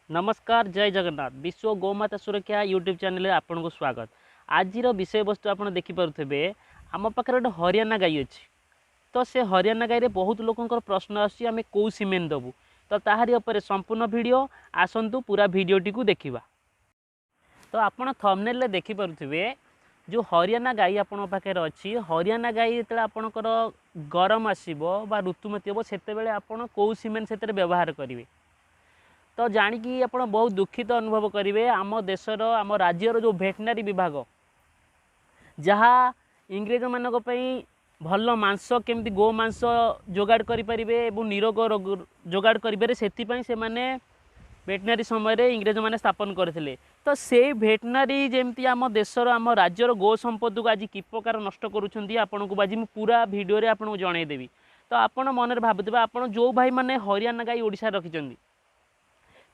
नमस्कार जय जगन्नाथ विश्व गोमाता सुरक्षा यूट्यूब चैनल आपन को स्वागत। आज विषय वस्तु आप देखिपे आम पाखे गोटे हरियाणा गाई अच्छी। तो से हरियाणा गाई बहुत लोकंर प्रश्न आम कौ सीमेंट देवु तो ताहारी संपूर्ण वीडियो आसतु पूरा वीडियोटी को देखा। तो आप थंबनेल देखिपे जो हरियाणा गाई आपण पाखे अच्छी हरियाणा गाई जो आपणकर गरम आसो ऋतुमती हम से कौ सीमेंट से व्यवहार करेंगे तो जाणिकी आप बहुत दुखित अनुभव करेंगे। आम देशर आम राज्यर जो भेटनारी विभाग जहाँ इंग्रेज मानक भल मांस केमती गो मांस जोगाड़ करें निरोग रोग जोगाड़ करें से माने भेटनारी समय इंग्रेज मैंने स्थापन करते। तो से भेटनारी जमती आम देशर आम राज्यर गो संपद को आज कि प्रकार नष्ट करुँच आपन को आज पूरा वीडियो आपको जनईदेवी। तो आपण मन भावुवे आप जो भाई मैंने हरियाणा गाई ओडिशा रखिंट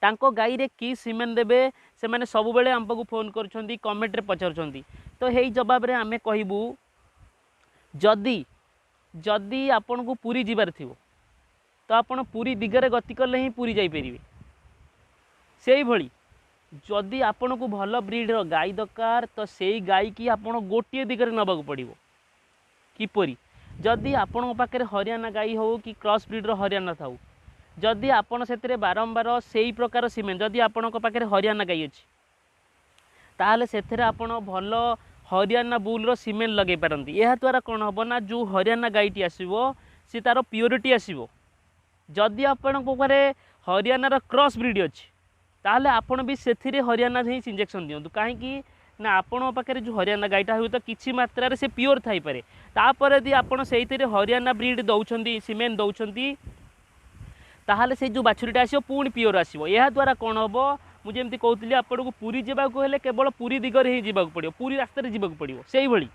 तांको गाई रे की सीमेंट देबे से माने सब बेले हमको फोन कर कमेंट रे पचार। तो हे जवाब रे आमे कहबू जदि जदि आपन को पूरी जीवार थिवो तो आपन पूरी दिगरे गति कले ही पूरी जाई परिबे। सेही भली जदि आपन को भल ब्रीड रो गाई दरकार तो सेही गाई की आपन गोटिए दिगरे नबाक पड़िबो। किपरि जदि आपन पाखे हरियाणा गाई हो कि क्रॉस ब्रीड रो हरियाणा थाउ जदि आपन से बारंबार से ही प्रकार सीमेंट जदि आपण पाखे हरियाणा गाई अच्छी ताहले से आपन भल हरियाणा बुल रो सीमेंट लगे पारंती। यह द्वारा कौन हम ना जो हरियाणा गाईटी आसो सी तार प्योरिटी आसो। जदि आपण पाखे हरियाणा रो क्रॉस ब्रीड अच्छी ताहले आपण भी से हरियाणा ही इंजेक्शन दिंतु कहीं ना आपण पाखे जो हरियाणा गाईटा हुए तो किसी मात्रा से प्योर थाई पारे तापर यदि आपन से हरियाणा ब्रीड दौरान सीमेंट दौरान ताहले से जो बाछुरीटा आसो पुणी प्योर आसो। यह द्वारा कौन हम मुझे कहती आपको पूरी जावाक हेले केवल पूरी दिगरे ही जावाक पड़ो पूरी रास्तार जावाक पड़ो। से ही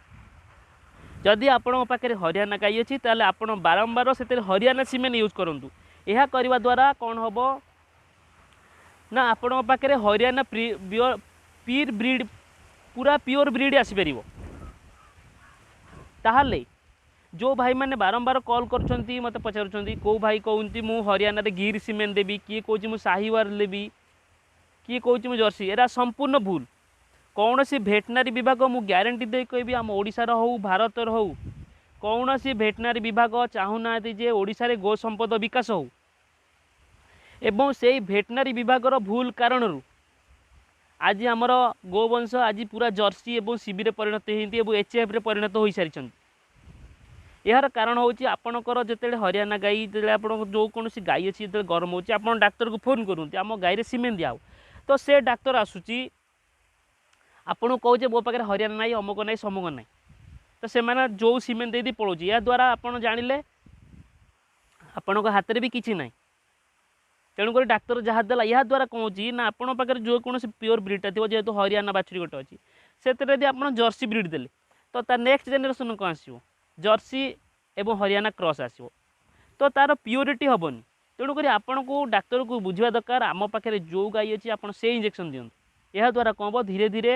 जदि आपण पाखे हरियाणा गाई अच्छी ताहले आपण बारंबार से हरियाणा सीमेंट यूज करूँ। यह करने द्वारा कौन हम ना आपण पाखे हरियाणा पीर ब्रीड पूरा प्योर ब्रीड आसीपर। ताहले जो भाई मैंने बारंबार कॉल कर मत पचार कौ भाई कहती मु हरियाणा रे गिर सीमेंट देवी किए कौन मु साहिवाल लेवी किए कौन मु जर्सी एरा संपूर्ण भूल। कौन सी भेटनारी विभाग मु ग्यारंटी दे कहि आम ओडिशार हो भारतर हो कौन सी भेटनारी विभाग चाहूना जे ओडिशा रे गो संपद विकास हो एवं से भेटनारी विभाग भूल कारण आज आमर गोवंश आज पूरा जर्सी एवं शिविर परिणत होती एचएफ रे परिणत हो सारी। यार कारण हूँ आपणकर जिते हरियाणा गाई जो आप जो कौन गाई अच्छी जो गरम हो डाक्तर को फोन करूँ आम गाई सीमेंट दिया तो से डाक्तर आसूची आपन कहे मो पाखे हरियाणा नाई अमुक नाई समुक नाई तो से जो सीमेंट दे पलाऊँ या द्वारा आप जानिले आपण हाथ में भी किसी ना तेणुक डाक्तर जहाँ देला या द्वारा कौन हो ना आपण पाखे जो कौन प्योर ब्रीडटा थी जेहेतु हरियाणा बाछुरी गोटे अच्छी से आप जर्सी ब्रीड देले तो तार नेक्स्ट जेनेरेशन कौन आसो जर्सी एवं हरियाणा क्रॉस आसो तो तार प्योरिटी हेनी। तेणुक आपन को डाक्तर को बुझा दरकार आम पाखे जो गाई अच्छी आप से इंजेक्शन दिंतु। यह द्वारा कौन हम धीरे धीरे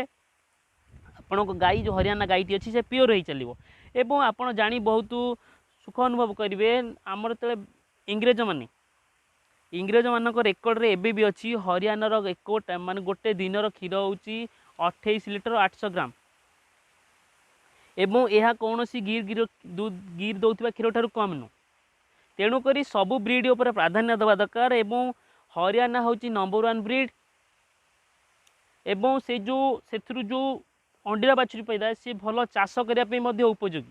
आपण को गाई जो हरियाणा गाईटी अच्छी से प्योर हो चलो एवं आप जानी बहुत सुख अनुभव करेंगे। आमर जो इंग्रेज मानक रेकर्ड रे एबे भी अच्छी हरियाणा एक मान गोटे दिन क्षीर हूँ 28 लिटर 800 ग्राम एवं यह कौन सी गिर दौरा क्षीर ठार कम नु। तेणुक सबू ब्रीड उपर प्राधान्य देवा दरकार एवं हरियाणा हूँ नंबर 1 ब्रीड एवं से जो अंडीरा बाछुरी पैदा सी भल चाष करने उपयोगी।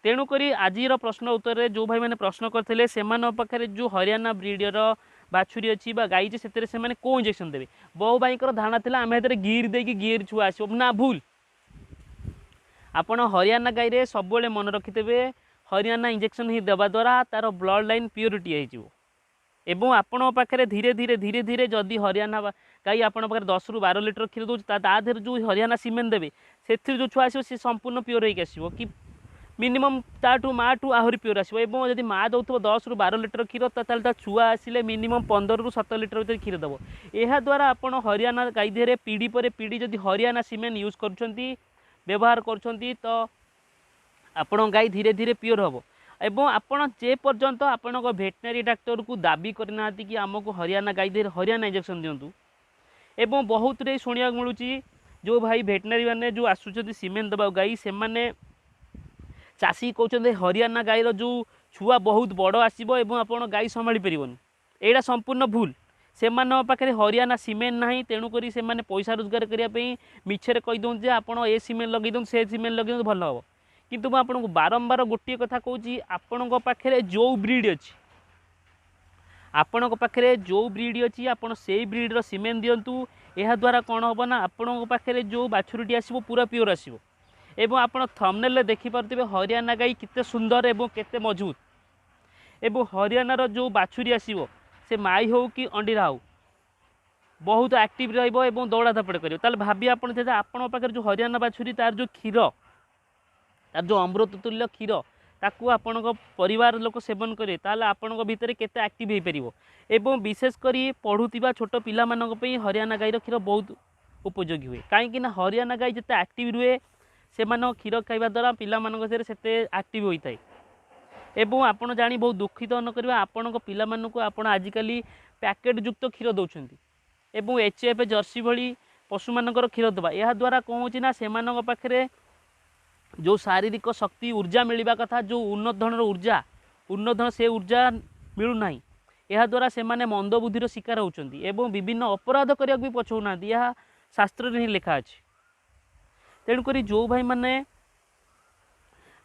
तेणुक आज प्रश्न उत्तर जो भाई मैंने प्रश्न करते से पाखे जो हरियाणा ब्रीडर बाछुरी अच्छी गाई से कौ इंजेक्शन देवे बहु भाई धारणा था आम गिर दे गिर छुआ आस ना भूल। आपण हरियाणा गाई रे सब मन रखिथे हरियाणा इंजेक्शन ही देवा द्वारा तार ब्लड लाइन प्योरिटी हो आपण पाखे धीरे धीरे धीरे धीरे जदि हरियाणा गाई आपण पाखे 10 ରୁ 12 लिटर क्षीर दूसरी जो हरियाणा सीमेंट देवे से जो छुआ आसो सी संपूर्ण प्योर होकर आसो कि मिनिमम ताठू माँ ठू आहरी प्योर आसो। जदि माँ दौथ 10 ରୁ 12 लिटर क्षीर तो छुआ आसिले मिनिमम 15 ରୁ 17 लिटर भर क्षीर देव। यह द्वारा आपण हरियाणा गाई देहरे पीढ़ी पर पीढ़ी जदि हरियाणा सीमेंट यूज कर व्यवहार कर तो आपण गाई धीरे धीरे प्योर हम। एवं आपण जे पर्यंत आपण भेटनेरी डाक्टर को दाबी करना कि आमको हरियाणा गाई दे हरियाणा इंजेक्शन दिंतु एवं बहुत रे शुणा मिलूँ जो भाई भेटनेरी मैंने जो आसुँच सीमेंट देवा गाई से मैंने चाषी कहते हरियाणा गाईर जो छुआ बहुत बड़ आसो एवं आप गाई संभाली पारन यहाँ संपूर्ण भूल से पाखे हरियाणा सीमेंट ना तेणुक से पैसा रोजगार करने मिछरे कहीदे आप ए सीमेंट लगे दिखाँ से सीमेंट लगे भल हम किंतु मैं आपको बारंबार गोटे कथा कहूँ आपण पाखे जो ब्रीड अच्छी आपण पाखे जो ब्रीड अच्छी आपड़ से ब्रीड्र सीमेंट दिंतु यह द्वारा कौन हम ना आपण पाखे जो बाछुरीटी आसो पूरा प्योर आसो एवं आपण थंबनेल देखिपे हरियाणा गाई केते सुंदर एवं केते मजबूत एवं हरियाणार जो बाछुरी आसो से माई हो कि अंडीरा हो बहुत एक्टिव रही दौड़ा धपड़ कर भावी आपण पाखे जो हरियाणा बाछुरी तार जो क्षीर तार जो अमृत तुल्य क्षीर ताकू आपण परिवार लोक सेवन करें ताल आपण भितर केते एक्टिव हो पार एवं विशेषकर पढ़ुवा छोट पिला हरियाणा गाईर क्षीर बहुत उपयोगी हुए कहीं हरियाणा गाई जिते एक्टिव रुहे से क्षीर खाइबा द्वारा पिला से एक्टिव होता है एवं आपण जानी बहुत दुखित न करवा आपण पिलामानकु आपण आजिकाली पैकेट युक्त क्षीर दौरान एवं HF जर्सी भली पशु मानकर क्षीर दबा यह द्वारा कौन होना से पाखे जो शारीरिक शक्ति ऊर्जा मिलवा कथा जो उन्नत धरण ऊर्जा उन्नत धरण से ऊर्जा मिलूना यह द्वारा से मंदबुद्धि शिकार होती विभिन्न अपराध करने भी पछौना यह शास्त्र ही लिखा अच्छे तेणुक जो भाई मैंने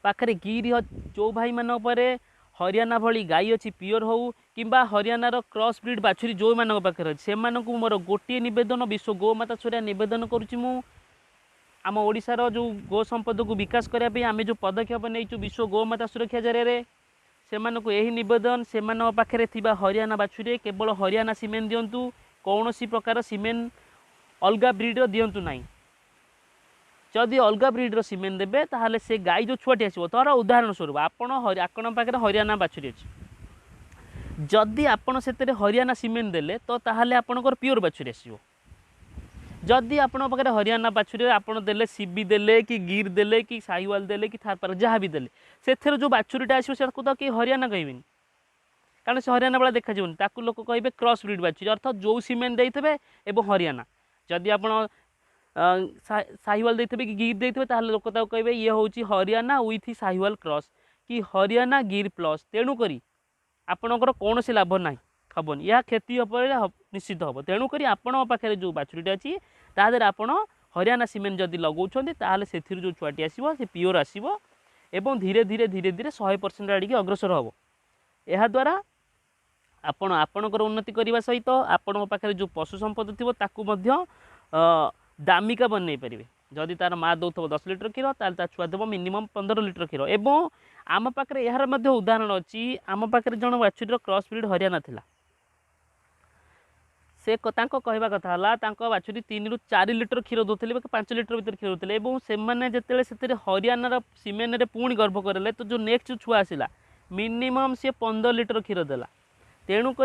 पाखे गिर जो भाई मान पर हरियाणा भली गाई अच्छी प्योर हो कि हरियाणार क्रॉस ब्रीड बाछुरी जो मान पाखे अच्छे से मोर गोटे नवेदन विश्व गोमाता सूर्या नवेदन करुच्ची आम ओडिशार जो गो संपद को विकास करने आम जो पदक्षेप नहीं विश्व गोमाता सुरक्षा जरिए से यही नवेदन से पाखे हरियाणा बाछुरी केवल हरियाणा सीमेंट दिंतु कौन प्रकार सीमेंट अलग ब्रीड दिंतु ना जदि अलग ब्रीड्र सीमेंट देवे ताहले से गाई जो छुआटी आसो तार उदाहरण स्वरूप आपण पाखे हरियाणा बाछुरी अच्छी जदि आपण से हरियाणा सीमेंट देले तो ताहले आपणकर प्योर बाछुरी आसो जदि आपण पाखे हरियाणा बाछुरी आपण देले सीबी देले कि गिर देले कि साहिवाल देले कि थारपार जहाँ भी देले से जो बाछुरीटा आसो से तो कि हरियाणा कहबेनि कारण से हरियाणा वाला देखा जाऊनि ताकू लोक कहे क्रॉस ब्रीड बाछुरी अर्थात जो सीमेंट देते एवं हरियाणा जदि आपण साहिवाल देते कि गिर देते ताहले लोक कहे ये हूँ हरियाणा विथ साहिवाल क्रॉस कि हरियाणा गिर प्लस तेणुक आपणकर कौन से लाभ ना हेनी यह क्षति निश्चित हम तेणुक आपण पाखे जो बाछुरीटा अच्छी तादर आपण हरियाणा सीमेंट जदि लगाउछन्ति ताहले सेथिर जो छुआटी आसीबो से प्योर आसीबो एवं धीरे धीरे धीरे धीरे 100% आड़िके अग्रसर हम यह द्वारा आपणकर उन्नति करने सहित आपण पाखे जो पशु संपद थी ताकू मध्य दामिका बनई पारे जदि तार माँ दौथब 10 लिटर क्षीर ताल छुआ देव मिनिमम 15 लिटर क्षीर एवं आम पाखे यार उदाहरण अच्छी आम पाखे जन बाछुरीर क्रॉस ब्रीड हरियाणा थिला से कहवा कथा है बाछुरी 3 ରୁ 4 लिटर क्षीर दौले 5 लिटर भर क्षीर दौले और से हरियाणार सीमेंट पुणी गर्भ करें तो जो नेक्स्ट छुआ आसला मिनिमम सी 15 लिटर क्षीर देला तेणुक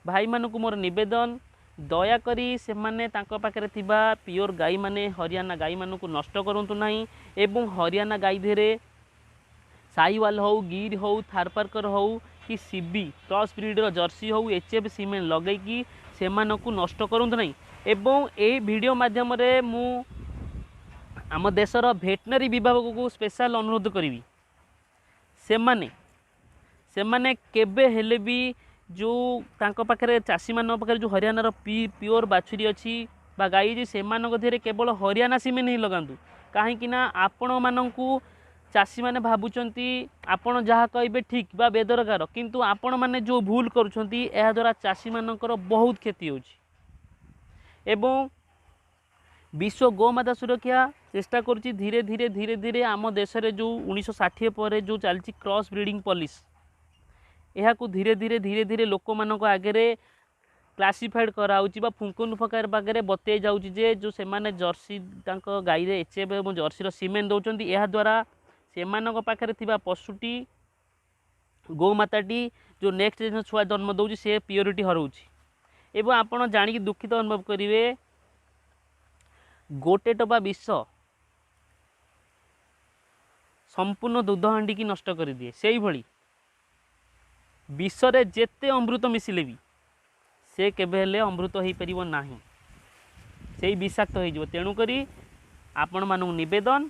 भाई मानक मोर नवेदन दयाकोरी से पाखे प्योर गाई माने हरियाणा गाई मानक नष्ट करूँ ना एवं हरियाणा गाई धेरे साहिवाल हो गिर हो थारपारकर हो कि सीबी क्रॉस ब्रीडर जर्सी हो HF सीमेंट लगेगी से नष्ट करूँ ना एवं ये वीडियो माध्यम मु आम देशर भेटनरी विभाग को स्पेशल अनुरोध करी से माने केबे हेले भी जो पाखे चाषी मान पाखे जो हरियाणार प्योर बाछुरी अच्छी बा गाई से धीरे केवल हरियाणा सीमेंट ही लगातु कहीं आपण मानू चाषी मैंने भावुंट आपण जहाँ कहे ठीक बा बेदरकार किंतु आपण मैंने जो भूल करुँच द्वारा चाषी मानकर बहुत क्षति होवं विश्व गोमाता सुरक्षा चेष्टा करुँच धीरे धीरे धीरे धीरे आम देश में जो 1960 पर जो चलती क्रॉस ब्रीडिंग पॉलिसी यह धीरे धीरे धीरे धीरे लोक मान आगे क्लासीफाइड कराऊँच फुंकुन फकार पाखे बतई जाऊँचे जो से जर्सी गाई HF और जर्सी सीमेंट दौरान यह द्वारा से पाखे पशुटी गोमाताटी जो नेक्स्ट जेन छुआ जन्म दौर से प्योरिटी हराऊँच एवं आपड़ जानिक दुखित अनुभव करेंगे गोटे टपा विष संपूर्ण दूध हांडी की नष्ट कर दिए से ही भली विषरे जेते अमृत मिसिले भी से केबे हेले अमृत हो पारिबो नाही, से विषाक्त हो। तेणुक आपण मानू नवेदन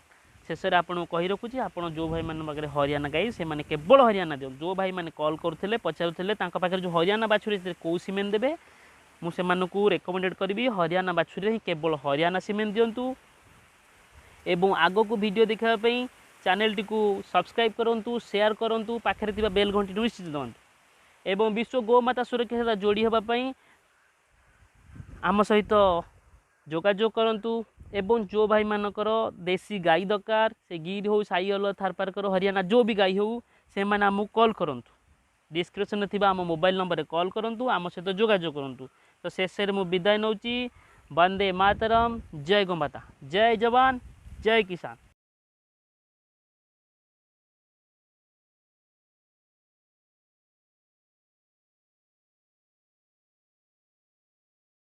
शेष में आपको कही रखुच्छी, आप जो भाई मान पाखे हरियाणा गाई से मैंने केवल हरियाणा दिखाँ। जो भाई मैंने कॉल करते पचारुले पाखे जो हरियाणा बाछुरी कौ सीमेंट देवे मुझे रेकमेंडेड करी हरियाणा बाछुरी ही केवल हरियाणा सीमेंट दिंतु। एवं आग को वीडियो देखापी चैनल टी सब्सक्राइब करूँ, शेयर करूँ, पाखे बेल घंटी निश्चित दिखाँ। एवं विश्व गोमाता सुरक्षा सहित जोड़ी होगापी आम सहित जोगाजोग करूँ। एवं जो भाई मानकर देसी गाई दरकार से गिर हो साई हल थारपारकर हरियाणा जो भी गाई हो से मैंने आमको कॉल करूँ। डिस्क्रिप्शन में थी आम मोबाइल नंबर रे कॉल करूँ, आम सहित जोगाजोग करूँ। तो शेष में मुझे विदाय नौची। वंदे मातरम। जय गोमाता, जय जवान, जय किसान।